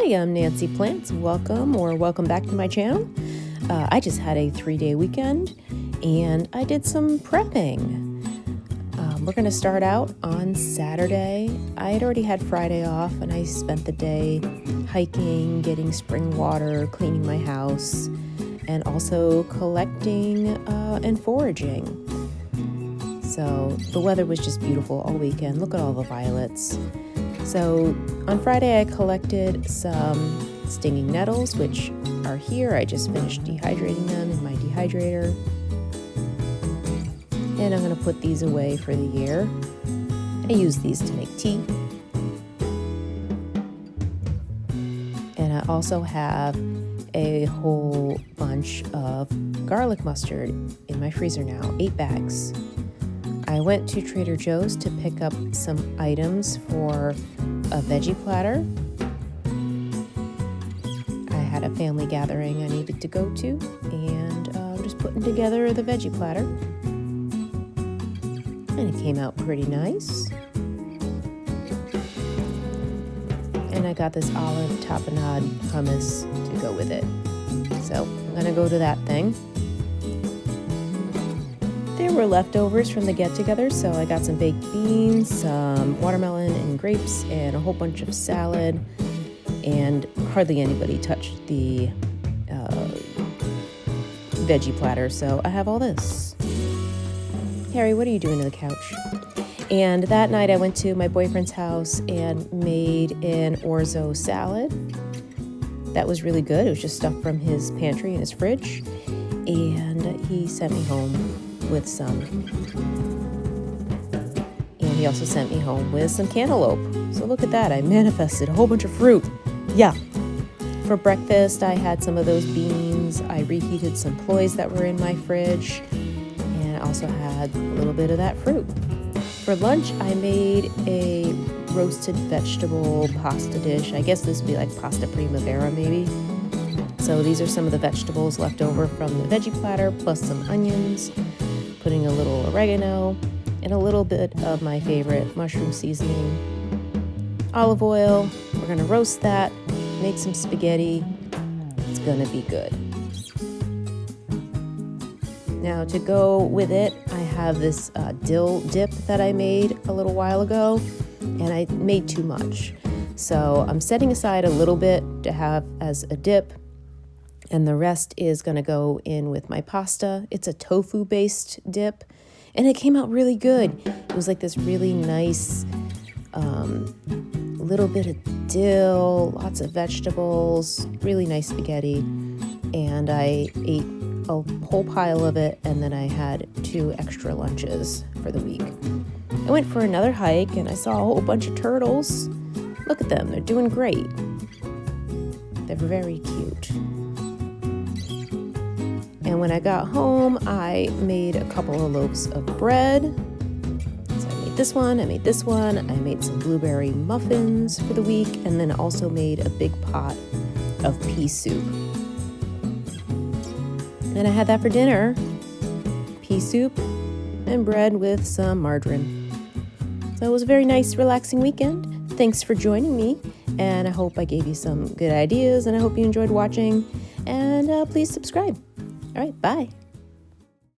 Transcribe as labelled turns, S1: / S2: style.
S1: Hi, I'm Nancy Plants. Welcome back to my channel. I just had a 3-day weekend and I did some prepping. We're going to start out on Saturday. I had already had Friday off and I spent the day hiking, getting spring water, cleaning my house, and also collecting and foraging. So the weather was just beautiful all weekend. Look at all the violets. So on Friday I collected some stinging nettles, which are here. I just finished dehydrating them in my dehydrator. And I'm going to put these away for the year. I use these to make tea. And I also have a whole bunch of garlic mustard in my freezer now, 8 bags. I went to Trader Joe's to pick up some items for a veggie platter. I had a family gathering I needed to go to, and I'm just putting together the veggie platter. And it came out pretty nice. And I got this olive tapenade hummus to go with it. So I'm gonna go to that thing. There were leftovers from the get-together, so I got some baked beans, some watermelon and grapes, and a whole bunch of salad, and hardly anybody touched the veggie platter, so I have all this. Harry, what are you doing to the couch? And that night I went to my boyfriend's house and made an orzo salad. That was really good. It was just stuff from his pantry and his fridge, and he sent me home with some. And he also sent me home with some cantaloupe. So look at that, I manifested a whole bunch of fruit. Yeah. For breakfast, I had some of those beans. I reheated some ploys that were in my fridge. And I also had a little bit of that fruit. For lunch, I made a roasted vegetable pasta dish. I guess this would be like pasta primavera maybe. So these are some of the vegetables left over from the veggie platter, plus some onions, putting a little oregano, and a little bit of my favorite mushroom seasoning, olive oil. We're gonna roast that, make some spaghetti. It's gonna be good. Now to go with it, I have this dill dip that I made a little while ago, and I made too much. So I'm setting aside a little bit to have as a dip, and the rest is going to go in with my pasta. It's a tofu-based dip, and it came out really good. It was like this really nice little bit of dill, lots of vegetables, really nice spaghetti, and I ate a whole pile of it, and then I had 2 extra lunches for the week. I went for another hike, and I saw a whole bunch of turtles. Look at them, they're doing great. They're very cute. And when I got home, I made a couple of loaves of bread. So I made this one, I made this one, I made some blueberry muffins for the week, and then also made a big pot of pea soup. And I had that for dinner, pea soup and bread with some margarine. So it was a very nice, relaxing weekend. Thanks for joining me, and I hope I gave you some good ideas, and I hope you enjoyed watching, and please subscribe. All right, bye.